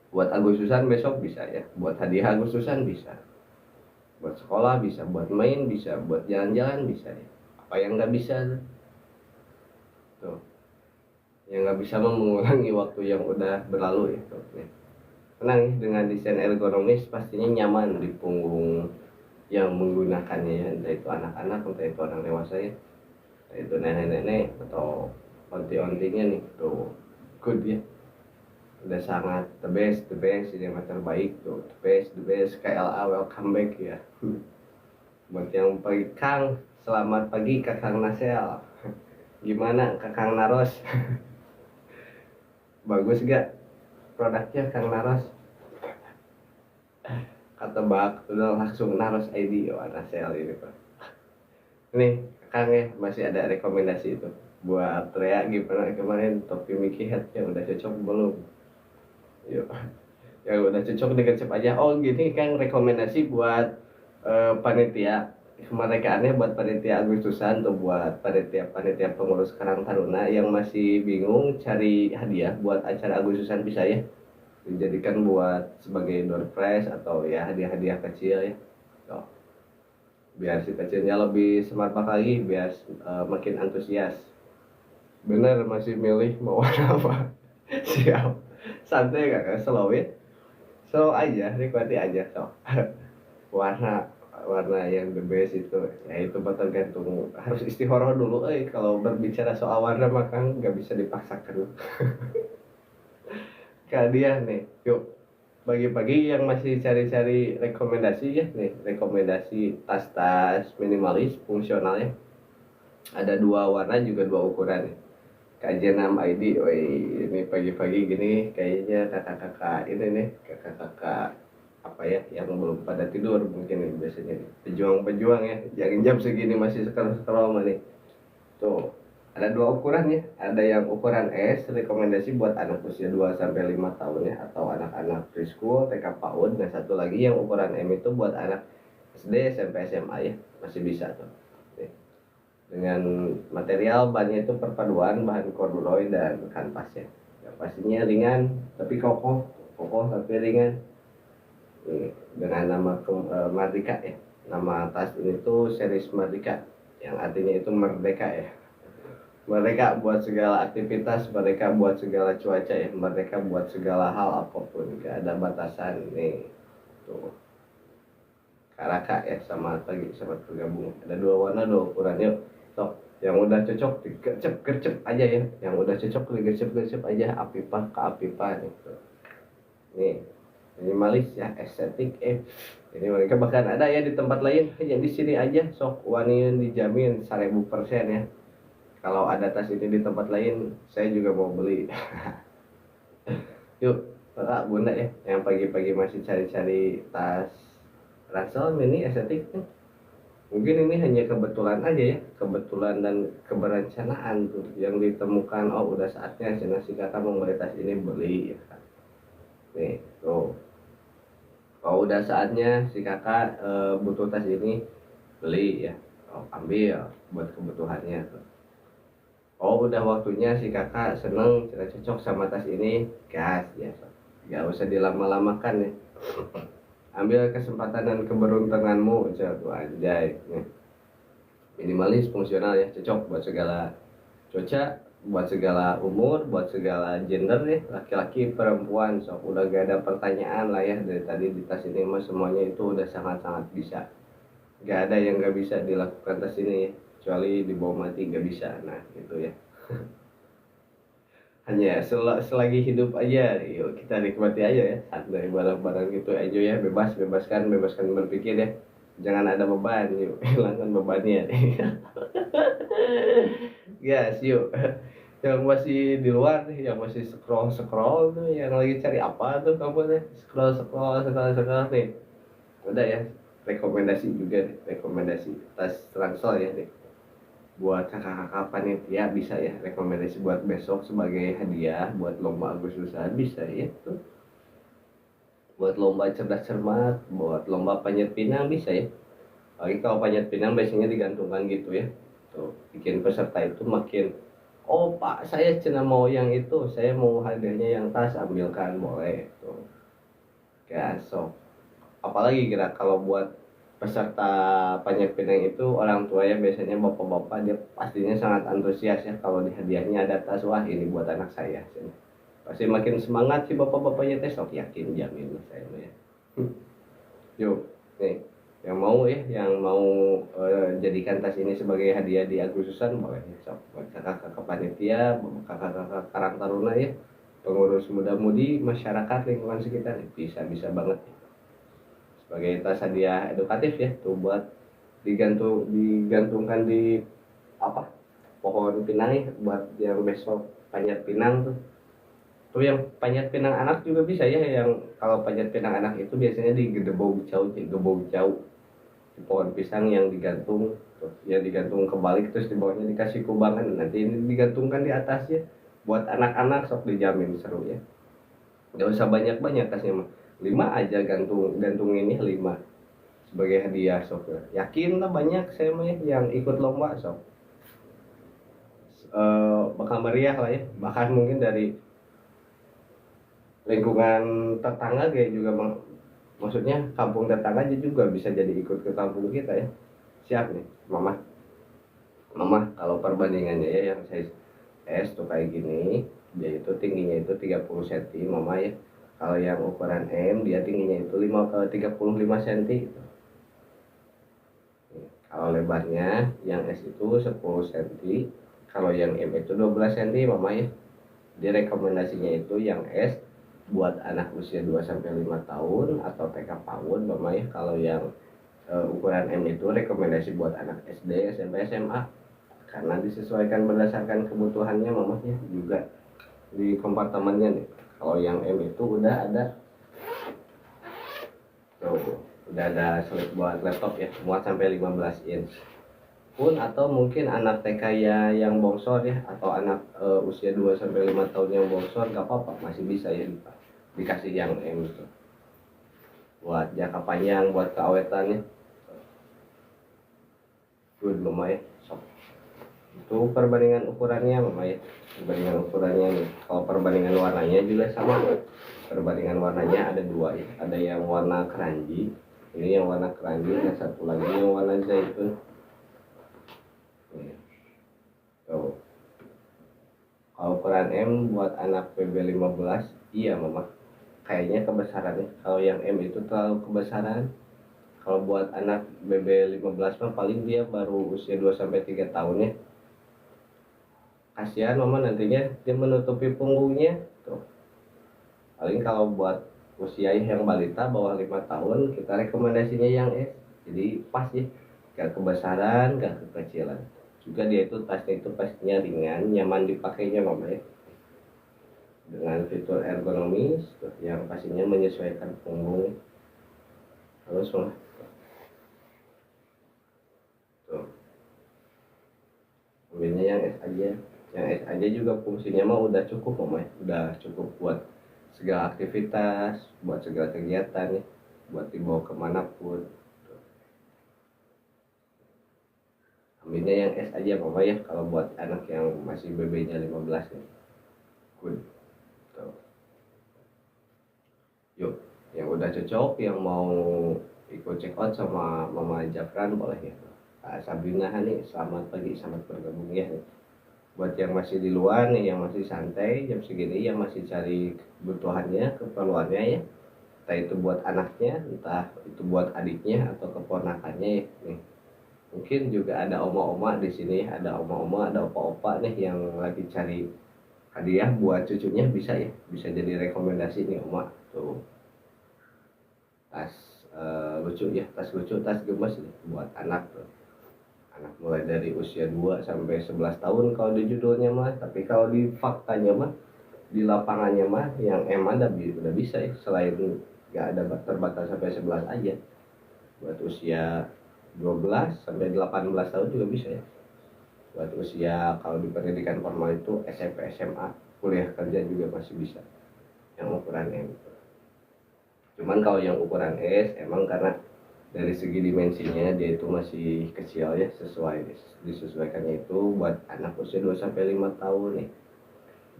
Buat Agustusan besok bisa ya, buat hadiah Agustusan bisa, buat sekolah bisa, buat main bisa, buat jalan-jalan bisa ya. Apa yang nggak bisa tuh, yang nggak bisa mengurangi waktu yang udah berlalu ya tuh. Tenang ya, dengan desain ergonomis pastinya nyaman di punggung yang menggunakannya ya, entah itu anak-anak, entah itu orang dewasa ya, entah itu nenek-nenek atau onti-ontinya nih tuh, good ya. Udah sangat the best ini yang terbaik tuh, the best KLA welcome back ya. Buat yang pagi Kang, selamat pagi Kakang Nasel, gimana Kakang Naros? Bagus gak produknya Kang Naros? Kata Bak udah langsung Naros ID oh Nasel ini Pak. Nih Kakang ya, masih ada rekomendasi itu buat Rea, gimana kemarin topi Mickey Headnya udah cocok belum? Yuk, yang udah cocok digercep aja. Oh gini kan rekomendasi buat panitia kemerdekaannya, buat panitia Agustusan tuh, buat panitia pengurus Karang Taruna yang masih bingung cari hadiah buat acara Agustusan bisa ya dijadikan buat sebagai door prize atau ya hadiah-hadiah kecil ya. So, biar si kecilnya lebih semangat lagi, biar makin antusias. Bener masih milih mau warna apa? Siap. Santai kakak, slow ya. Slow aja, nikmati aja so. warna warna yang the best itu ya itu tergantung, harus istihoroh dulu kalau berbicara soal warna maka nggak bisa dipaksakan. Kalian nih yuk, pagi-pagi yang masih cari-cari rekomendasi ya nih, rekomendasi tas-tas minimalis fungsional ya, ada dua warna juga dua ukuran nih. Kajian 6 ID, woi ini pagi-pagi gini kayaknya kakak-kakak ini nih, kakak-kakak apa ya yang belum pada tidur mungkin nih, biasanya nih pejuang-pejuang ya, jangan jam segini masih scroll nih. Tuh, ada dua ukuran ya, ada yang ukuran S rekomendasi buat anak usia 2 sampai 5 tahun ya, atau anak-anak preschool, TK PAUD. Nah, satu lagi yang ukuran M itu buat anak SD, SMP, SMA ya, masih bisa tuh. Dengan material bahannya itu perpaduan bahan corduroy dan kanvas ya. Ya pastinya ringan tapi kokoh tapi ringan. Ini dengan nama Mardika ya. Nama tas ini tuh series Mardika yang artinya itu merdeka ya. Mereka buat segala aktivitas, mereka buat segala cuaca ya, mereka buat segala hal apapun, gak ada batasan nih. Tuh. Karaka ya, sama lagi sobat bergabung. Ada dua warna, dua ukuran yuk. Sok, yang udah cocok digercep aja ya. Yang udah cocok digercep aja, Apipah ke Apipah nih. Nih, minimalis ya, estetik Ini mereka bahkan ada ya di tempat lain, hanya di sini aja sok wanian dijamin 1000% ya. Kalau ada tas ini di tempat lain, saya juga mau beli. Yuk, Pak Bunda ya, yang pagi-pagi masih cari-cari tas ransel mini estetik nih. Mungkin ini hanya kebetulan aja ya, kebetulan dan keberencanaan tuh yang ditemukan. Oh udah saatnya si kakak membeli tas ini, beli ya kan. Nih tuh, oh udah saatnya si kakak butuh tas ini, beli ya. Oh ambil buat kebutuhannya tuh. Oh udah waktunya si kakak seneng, cocok sama tas ini, gas ya. Gak usah dilama-lamakan ya. Ambil kesempatan dan keberuntunganmu, tuh anjay. Nih. Minimalis, fungsional ya, cocok buat segala cuaca, buat segala umur, buat segala gender ya, laki-laki perempuan. So udah gak ada pertanyaan lah ya, dari tadi di tas ini mah semuanya itu udah sangat-sangat bisa. Gak ada yang gak bisa dilakukan tas ini ya, kecuali dibawa mati gak bisa. Nah gitu ya. Hanya selagi hidup aja, yuk kita nikmati aja ya, santai barang-barang gitu aja ya, bebaskan berpikir ya, jangan ada beban, yuk hilangkan bebannya. Yes, yuk. Yang masih di luar nih, yang masih scroll scroll tuh, yang lagi cari apa tuh kamu nih, scroll nih. Udah ya, rekomendasi juga nih, rekomendasi tas ransel ya nih. Buat kakak-kakak panitia bisa ya, rekomendasi buat besok sebagai hadiah buat lomba Agustusan bisa ya tuh. Buat lomba cerdas cermat, buat lomba panjat pinang bisa ya. Lagi kalau panjat pinang biasanya digantungkan gitu ya. Tuh, bikin peserta itu makin, oh Pak, saya cina mau yang itu, saya mau hadiahnya yang tas, ambilkan boleh tuh. Ya, so. Apalagi kira kalau buat peserta panjat pinang itu orang tuanya biasanya bapak-bapak, dia pastinya sangat antusias ya kalau di hadiahnya ada tas, wah ini buat anak saya. Pasti makin semangat sih bapak-bapaknya tes, sok yakin jamin saya ya. Yuk, nih yang mau jadikan tas ini sebagai hadiah di Agustusan boleh ya, sok buat kakak-kakak panitia, kakak-kakak Karang Taruna ya, pengurus muda-mudi masyarakat lingkungan sekitar, bisa bisa banget ya. Sebagai tas hadiah edukatif ya, tuh buat digantungkan di apa, pohon pinang ya, buat yang besok panjat pinang tuh yang panjat pinang anak juga bisa ya, yang kalau panjat pinang anak itu biasanya di gebau jauh di pohon pisang yang digantung, terus ya digantung kebalik, terus di bawahnya dikasih kubangan, nanti ini digantungkan di atasnya. Buat anak-anak sok dijamin seru ya, nggak usah banyak-banyak tasnya mah, 5 aja, gantung ini 5 sebagai hadiah sok ya. Yakin lah banyak saya mah ya yang ikut lomba sok bakal meriah lah ya, bahkan mungkin dari lingkungan tetangga kayak juga maksudnya kampung tetangga aja juga bisa jadi ikut ke kampung kita ya. Siap nih mama, kalau perbandingannya ya, yang saya S tuh kayak gini, dia itu tingginya itu 30 cm mama ya. Kalau yang ukuran M dia tingginya itu 35 cm gitu. Kalau lebarnya yang S itu 10 cm, kalau yang M itu 12 cm mama ya. Dia rekomendasinya itu yang S buat anak usia 2 sampai 5 tahun atau TK PAUD mama ya. Kalau yang ukuran M itu rekomendasi buat anak SD, SMP, SMA, karena disesuaikan berdasarkan kebutuhannya mamanya juga di kompartemennya nih. Kalau yang M itu udah ada tuh, udah ada slip buat laptop ya, muat sampai 15 inch pun, atau mungkin anak TK ya yang bongsor ya, atau anak usia 2 sampai 5 tahun yang bongsor gak apa-apa, masih bisa ya dikasih yang M itu buat jangka panjang, buat keawetannya. Good mama ya, sok. Itu perbandingan ukurannya mama ya, perbandingan ukurannya nih. Kalau perbandingan warnanya juga sama, perbandingan warnanya ada 2 ya, ada yang warna keranji, ini yang warna keranji, dan satu lagi yang warna zaitun. Tuh, kalau ukuran M buat anak PB 15, iya mama, kayaknya kebesarannya kalau yang M itu terlalu kebesaran. Kalau buat anak BB 15 mah paling dia baru usia 2 sampai 3 tahun ya. Kasihan mama nantinya dia menutupi punggungnya tuh. Paling kalau buat usia yang balita bawah 5 tahun kita rekomendasinya yang S. Jadi pas ya, gak kebesaran, gak kekecilan. Juga dia itu tasnya itu pastinya ringan, nyaman dipakainya mama ya. Dengan fitur ergonomis tuh, yang pastinya menyesuaikan punggung. Terus mah aja. Yang S aja juga fungsinya mah udah cukup mama ya. Udah cukup buat segala aktivitas, buat segala kegiatan ya, buat dibawa kemanapun. Ambilnya yang S aja mama ya, kalau buat anak yang masih BB-nya 15 ya. Good. Tuh. Yuk, yang udah cocok, yang mau ikut check out sama Mama Jafran boleh ya. Sabrina nih, selamat pagi, selamat bergabung ya. Buat yang masih di luar nih, yang masih santai jam segini, yang masih cari kebutuhannya, keperluannya ya. Entah itu buat anaknya, entah itu buat adiknya atau keponakannya ya. Nih. Mungkin juga ada oma-oma di sini, ada oma-oma, ada opa-opa nih yang lagi cari hadiah buat cucunya, bisa ya, bisa jadi rekomendasi nih oma tuh. Tas lucu ya, tas lucu, tas gemes nih buat anak tuh. Anak mulai dari usia 2 sampai 11 tahun kalau di judulnya mah, tapi kalau di faktanya mah, di lapangannya mah yang emang udah bisa ya, selain nggak ada terbatas sampai 11 aja. Buat usia 12 sampai 18 tahun juga bisa ya. Buat usia kalau di pendidikan formal itu SMP, SMA, kuliah kerja juga masih bisa. Yang ukuran M. Cuman kalau yang ukuran S emang karena dari segi dimensinya dia itu masih kecil ya, disesuaikannya itu buat anak usia 2 sampai 5 tahun nih.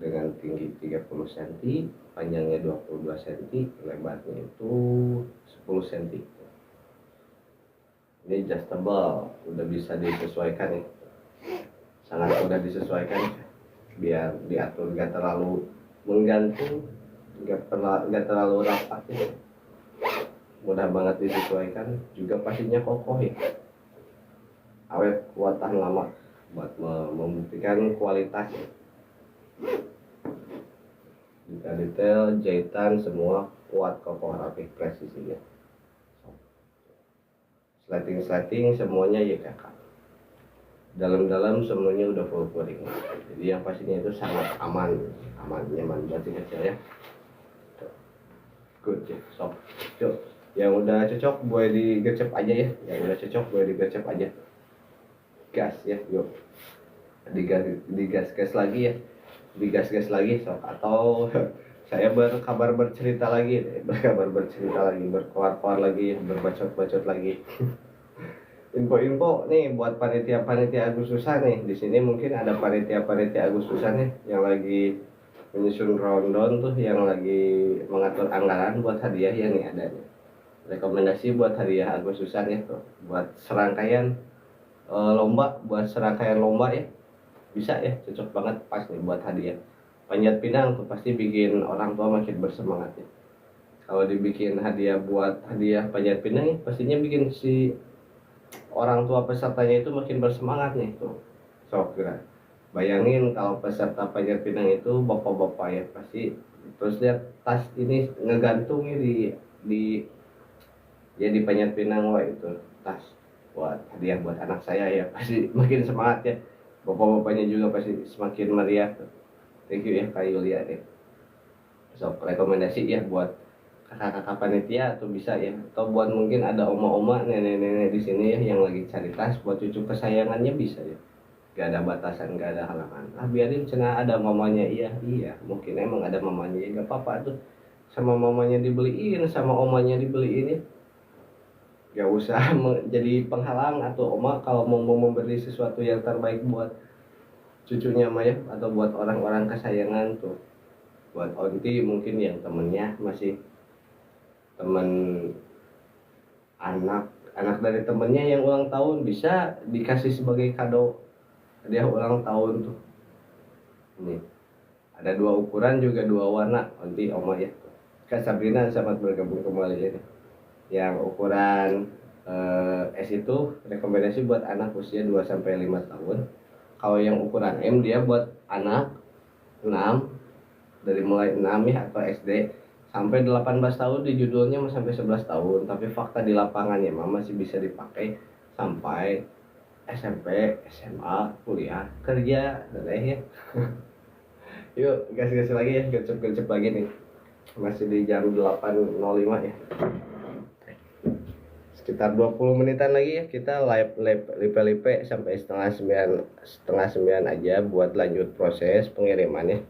Dengan tinggi 30 cm, panjangnya 22 cm, lebarnya itu 10 cm. Ini adjustable, udah bisa disesuaikan ya. Sangat mudah disesuaikan biar diatur gak terlalu menggantung, gak terlalu rapat ya. Mudah banget disesuaikan, juga pastinya kokoh ya, awet, kuat, tahan lama, buat membuktikan kualitas ya. Detail jahitan semua kuat, kokoh, rapi, presisi ya. Slating semuanya ya kakak, dalam semuanya udah full coating, jadi yang pastinya itu sangat aman, nyaman buat si kecil ya. Good ya, sob. Yuk, yang udah cocok boleh digercep aja ya, yang udah cocok boleh digercep aja. Gas ya, yuk. Digas lagi ya, digas lagi sob, atau saya bercerita lagi, berkoar lagi, berbacot lagi. Info nih buat panitia Agustusan nih. Di sini mungkin ada panitia Agustusan nih yang lagi menyusun rundown tuh, yang lagi mengatur anggaran buat hadiah ya nih, ada nih. Rekomendasi buat hadiah Agustusan ya tuh, buat serangkaian lomba ya. Bisa ya, cocok banget, pas nih buat hadiah. Panjat pinang tuh pasti bikin orang tua makin bersemangat ya. Kalau dibikin hadiah buat hadiah panjat pinang ya, pastinya bikin si orang tua pesertanya itu makin bersemangat nih tuh. Sok kira. Bayangin kalau peserta panjat pinang itu bapak-bapak ya, pasti terus lihat tas ini ngegantungnya di ya di panjat pinang, wah itu tas buat hadiah buat anak saya ya, pasti makin semangat ya. Bapak-bapaknya juga pasti semakin meriah. Thank you ya Kak Yulia deh. So, rekomendasi ya buat kakak-kakak panitia atau bisa ya, atau buat mungkin ada oma-oma, nenek-nenek di sini ya yang lagi cari tas buat cucu kesayangannya, bisa ya. Gak ada batasan, gak ada halangan. Biarin cina ada mamanya, iya, mungkin emang ada mamanya ya, gak apa-apa tuh. Sama mamanya dibeliin, sama omanya dibeliin ya. Gak usah jadi penghalang atau oma kalau mau memberi sesuatu yang terbaik buat cucunya mah ya, atau buat orang-orang kesayangan tuh. Buat onti mungkin yang temennya masih temen anak dari temennya yang ulang tahun, bisa dikasih sebagai kado dia ulang tahun tuh. Ini ada 2 ukuran juga 2 warna, onti oma ya. Kak Sabrina selamat bergabung kembali ya. Yang ukuran S itu rekomendasi buat anak usia 2 sampai 5 tahun. Kalau yang ukuran M dia buat anak 6, dari mulai 6 ya, atau SD sampai 18 tahun, di judulnya sampai 11 tahun, tapi fakta di lapangannya masih bisa dipakai sampai SMP, SMA, kuliah, kerja, dan ya. Yuk, gas lagi ya, gercep lagi nih. Masih di jam 8.05 ya. sekitar 20 menitan lagi ya, kita lipe sampai setengah 9 aja buat lanjut proses pengiriman ya.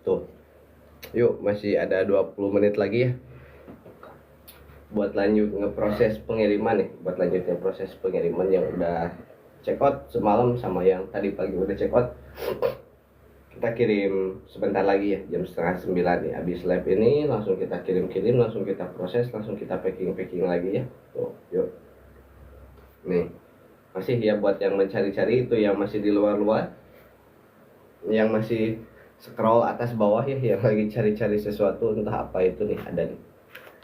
Tuh, yuk masih ada 20 menit lagi ya buat lanjut ngeproses pengiriman nih, buat lanjutnya proses pengiriman yang udah check out semalam sama yang tadi pagi udah check out. Kita kirim sebentar lagi ya, jam setengah 9 nih. Habis live ini langsung kita kirim, langsung kita proses, langsung kita packing lagi ya. Tuh, yuk. Nih, masih ya buat yang mencari-cari itu, yang masih di luar, yang masih scroll atas bawah ya, yang lagi cari-cari sesuatu entah apa itu nih, ada nih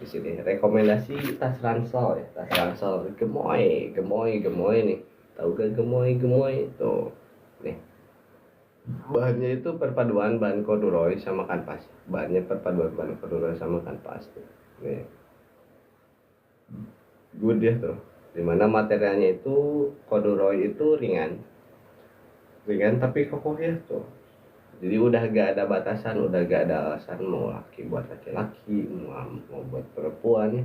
di sini rekomendasi tas ransel ya, tas ransel gemoy nih, tahu gak gemoy tuh nih. Bahannya itu perpaduan bahan corduroy sama kanvas, tuh nih, good ya tuh, dimana materialnya itu corduroy itu ringan tapi kokoh ya tuh. Jadi udah gak ada batasan, udah gak ada alasan mau laki buat laki-laki, mau buat perempuan ya,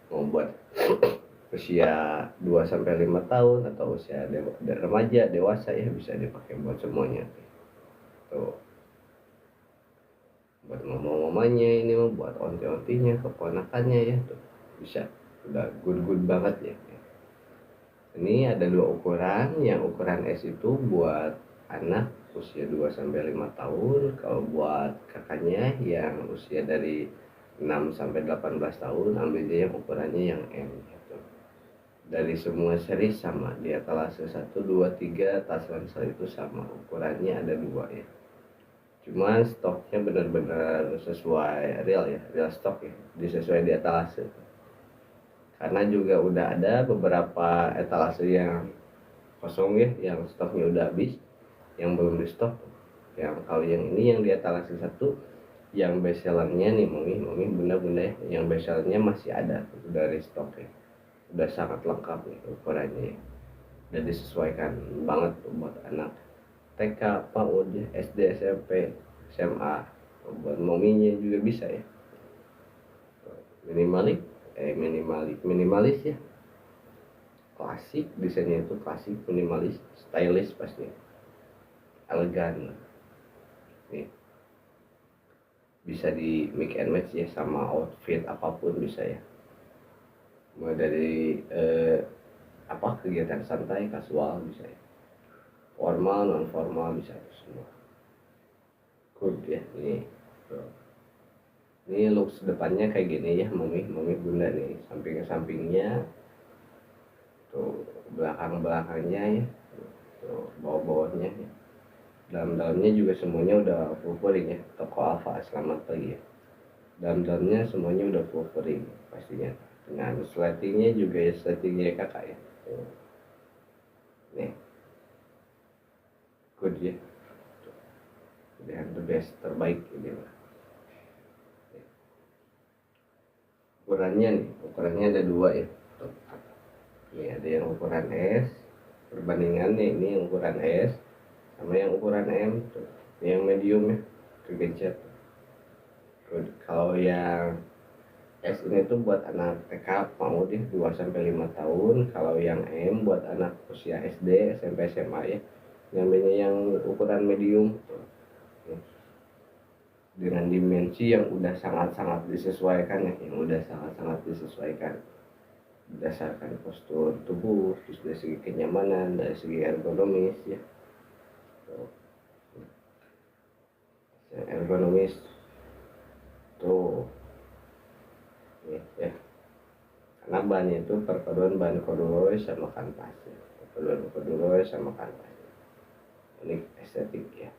mau buat usia 2-5 tahun atau usia remaja, dewasa ya, bisa dipakai buat semuanya. Tuh. Buat mamanya ini mah, buat onti-ontinya, keponakannya ya tuh. Bisa. Udah good banget ya. Ini ada 2 ukuran, yang ukuran S itu buat anak usia 2-5 tahun, kalau buat kakaknya yang usia dari 6-18 tahun ambilnya yang ukurannya yang M gitu. Dari semua seri sama, di etalase 1, 2, 3 tas ransel itu sama, ukurannya ada 2 ya. Cuman stoknya benar-benar sesuai real stok ya, disesuai di etalase. Karena juga udah ada beberapa etalase yang kosong ya, yang stoknya udah habis, yang belum di stok. Yang kalau yang ini yang di etalase 1, yang bestsellernya nih mami bunda-bunda ya, yang bestsellernya masih ada dari stok ya, udah sangat lengkap nih ukurannya, udah disesuaikan banget buat anak TK, PAUD, SD, SMP, SMA, buat maminya juga bisa ya. Minimalis ya, klasik, desainnya itu klasik, minimalis, stylish pasti, elegan nih, bisa di mix and match ya sama outfit apapun bisa ya, mulai dari kegiatan santai, kasual bisa ya, formal, non formal bisa semua. Good ya ini looks depannya kayak gini ya, mami bunda nih, sampingnya tuh, belakangnya ya tuh, bawahnya ya, dalamnya juga semuanya udah full pouring ya. Toko Alfa, selamat pagi ya, dalamnya semuanya udah full pouring pastinya, dengan slatingnya juga ya, slatingnya kakak ya tuh. Nih good ya, dengan the best, terbaik ini lah. Ukurannya ada 2 ya. Ini ada yang ukuran S, perbandingan nih, ini yang ukuran S sama yang ukuran M tuh. Ini yang medium ya, kegencet. Kalau yang S ini tuh buat anak TK mau deh 2-5 tahun. Kalau yang M buat anak usia SD, SMP, SMA ya. Namanya yang ukuran medium tuh. Dengan dimensi yang udah sangat-sangat disesuaikan ya, berdasarkan postur tubuh, terus dari segi kenyamanan, dari segi ergonomis ya. Ergonomis tuh ya, karena bahannya itu perpaduan bahan corduroy sama kanvas ya. Ini estetik ya,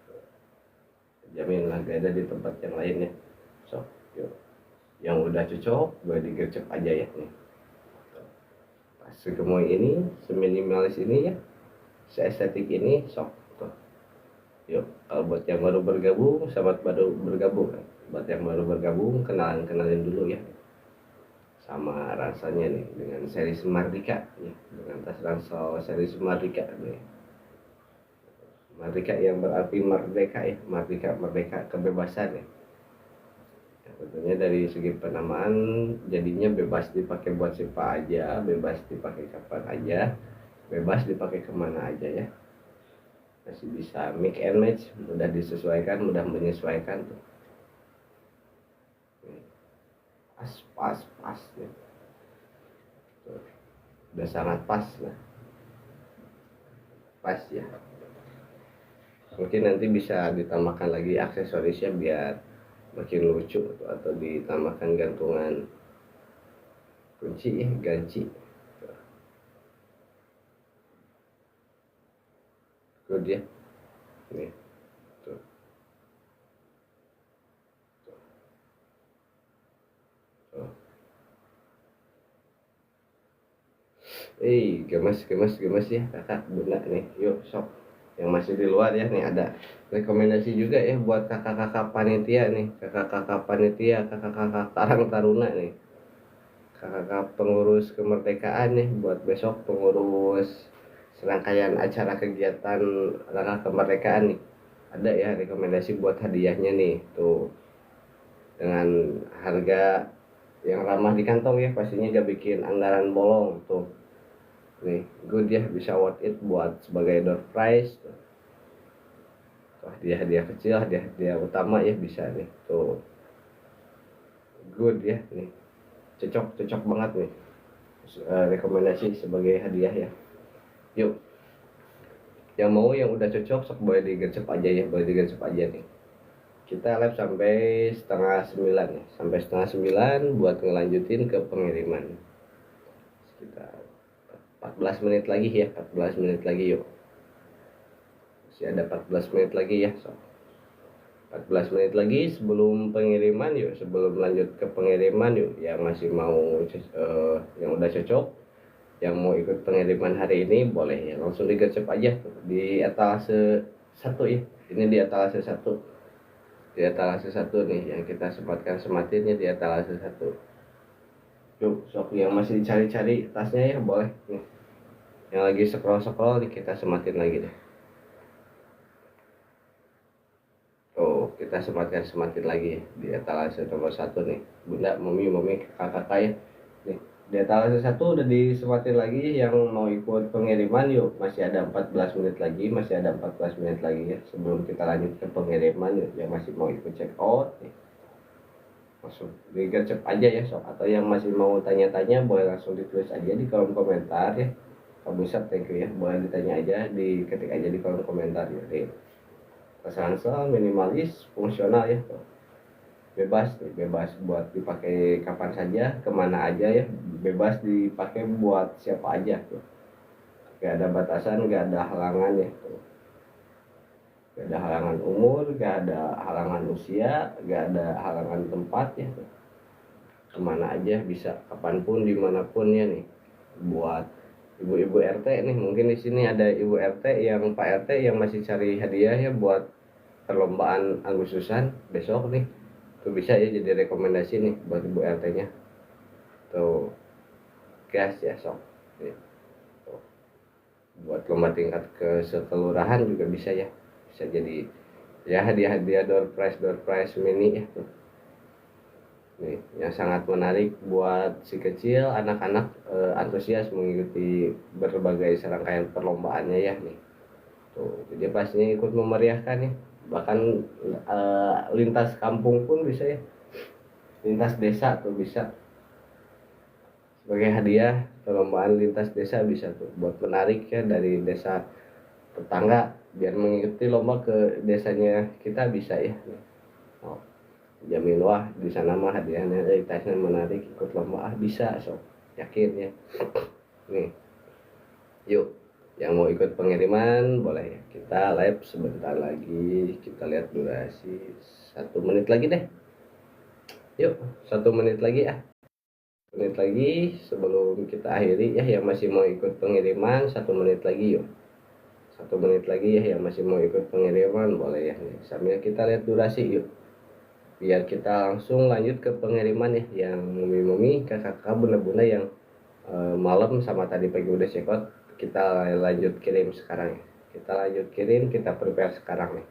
jamin lah gak ada di tempat yang lain ya. So yuk, yang udah cocok gue digercep aja ya nih, pas segemoy ini, seminimalis ini ya, seestetik ini, sok tuh. Yuk, kalau buat yang baru bergabung, kenalin dulu ya sama rasanya nih, dengan seri Mardika ya, dengan tas ransel seri Mardika nih. Merdeka yang berarti merdeka ya, merdeka kebebasan ya. Ya, tentunya dari segi penamaan jadinya bebas dipakai buat siapa aja, bebas dipakai kapan aja, bebas dipakai kemana aja ya. Masih bisa mix and match, mudah disesuaikan, mudah menyesuaikan tuh. Pas ya. Tuh. Udah sangat pas lah, pas ya. Mungkin nanti bisa ditambahkan lagi aksesorisnya biar makin lucu atau ditambahkan gantungan kunci ya, ganci. Good ya. Nih. Tuh. Tuh. Gemes ya kakak bunda nih. Yuk sok. Yang masih di luar ya nih ada rekomendasi juga ya buat kakak-kakak panitia nih, kakak-kakak panitia, kakak-kakak Karang Taruna nih, kakak-kakak pengurus kemerdekaan nih, buat besok pengurus serangkaian acara kegiatan rangka kemerdekaan nih, ada ya rekomendasi buat hadiahnya nih tuh, dengan harga yang ramah di kantong ya, pastinya gak bikin anggaran bolong tuh. Nih good ya, bisa worth it buat sebagai door prize tuh. Hadiah-hadiah kecil, hadiah utama ya bisa nih tuh. Good ya nih, cocok banget nih. Rekomendasi sebagai hadiah ya. Yuk, yang mau yang udah cocok sok boleh digercep aja ya, boleh digercep aja nih. Kita live sampai setengah 9 ya, sampai setengah 9 buat ngelanjutin ke pengiriman. Sekitar 14 menit lagi ya, 14 menit lagi yuk. Masih ada 14 menit lagi ya, so. 14 menit lagi sebelum pengiriman yuk, sebelum lanjut ke pengiriman yuk, yang masih mau yang udah cocok, yang mau ikut pengiriman hari ini boleh ya langsung digercep aja di etalase 1 ya. Ini di etalase 1. Di etalase 1 nih yang kita sematinnya di etalase 1. Yuk, sok yang masih cari-cari tasnya ya boleh nih. Yang lagi scroll nih kita sematin lagi deh. Kita sematin lagi di etalase nomor 1 nih. Bunda, mami, kakak ya. Nih, di etalase 1 udah disematin lagi, yang mau ikut pengiriman yuk. Masih ada 14 menit lagi, ya sebelum kita lanjut ke pengiriman yuk. Yang masih mau ikut check out nih, langsung digercep aja ya sob. Atau yang masih mau tanya-tanya boleh langsung ditulis aja di kolom komentar ya. Kamu bisa thank you ya, boleh ditanya aja, diketik aja di kolom komentar ya. Ransel minimalis fungsional ya, bebas buat dipakai kapan saja, kemana aja ya, bebas dipakai buat siapa aja tuh, gak ada batasan, gak ada halangan ya tuh. Gak ada halangan umur, gak ada halangan usia, gak ada halangan tempat ya tuh. Kemana aja bisa, kapanpun, dimanapun ya nih. Buat ibu-ibu RT nih, mungkin di sini ada ibu RT yang Pak RT yang masih cari hadiah ya buat perlombaan Agustusan besok nih, tuh bisa ya jadi rekomendasi nih buat ibu RT nya tuh, gas ya sok nih. Tuh. Buat lomba tingkat ke sekelurahan juga bisa ya, bisa jadi ya hadiah-hadiah door prize mini ya tuh. Nih, yang sangat menarik buat si kecil, anak-anak antusias mengikuti berbagai serangkaian perlombaannya ya nih. Tuh, jadi pastinya ikut memeriahkan ya. Bahkan lintas kampung pun bisa ya. Lintas desa tuh bisa. Sebagai hadiah perlombaan lintas desa bisa tuh buat menarik ya dari desa tetangga biar mengikuti lomba ke desanya kita bisa ya. Oh, jamin wah di sana mah hadiahnya tasnya menarik, ikut lomba bisa so, yakin ya. Nih, yuk yang mau ikut pengiriman boleh ya, kita live sebentar lagi, kita lihat durasi 1 menit lagi deh. Yuk 1 menit lagi ya, menit lagi sebelum kita akhiri ya. Yang masih mau ikut pengiriman 1 menit lagi yuk, 1 menit lagi ya yang masih mau ikut pengiriman boleh ya. Sambil kita lihat durasi yuk, biar kita langsung lanjut ke pengiriman ya. Yang mumi kakak bunda-bunda yang malam sama tadi pagi udah check out, kita lanjut kirim sekarang ya. Kita lanjut kirim, kita prepare sekarang nih.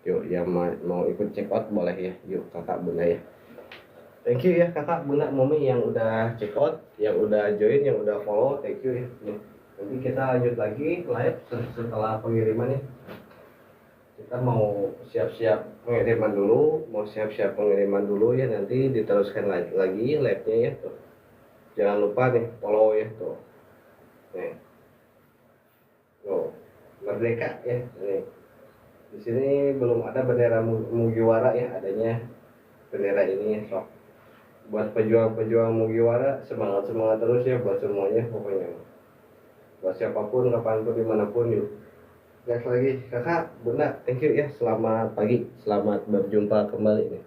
Yuk yang mau ikut check out boleh ya, yuk kakak bunda ya. Thank you ya kakak bunda mami yang udah check out, yang udah join, yang udah follow, thank you ya. Nanti kita lanjut lagi live setelah pengiriman ya. Kita mau siap-siap pengiriman dulu, ya, nanti diteruskan lagi live-nya ya tuh. Jangan lupa nih follow ya tuh. Nih. Tuh, merdeka ya. Nih. Di sini belum ada bendera Mugiwara ya, adanya bendera ini ya, sok. Buat pejuang-pejuang Mugiwara, semangat terus ya buat semuanya pokoknya. Buat siapapun, kapanpun, dimanapun yuk. Gas lagi kakak bunda, thank you ya, selamat pagi, selamat berjumpa kembali nih.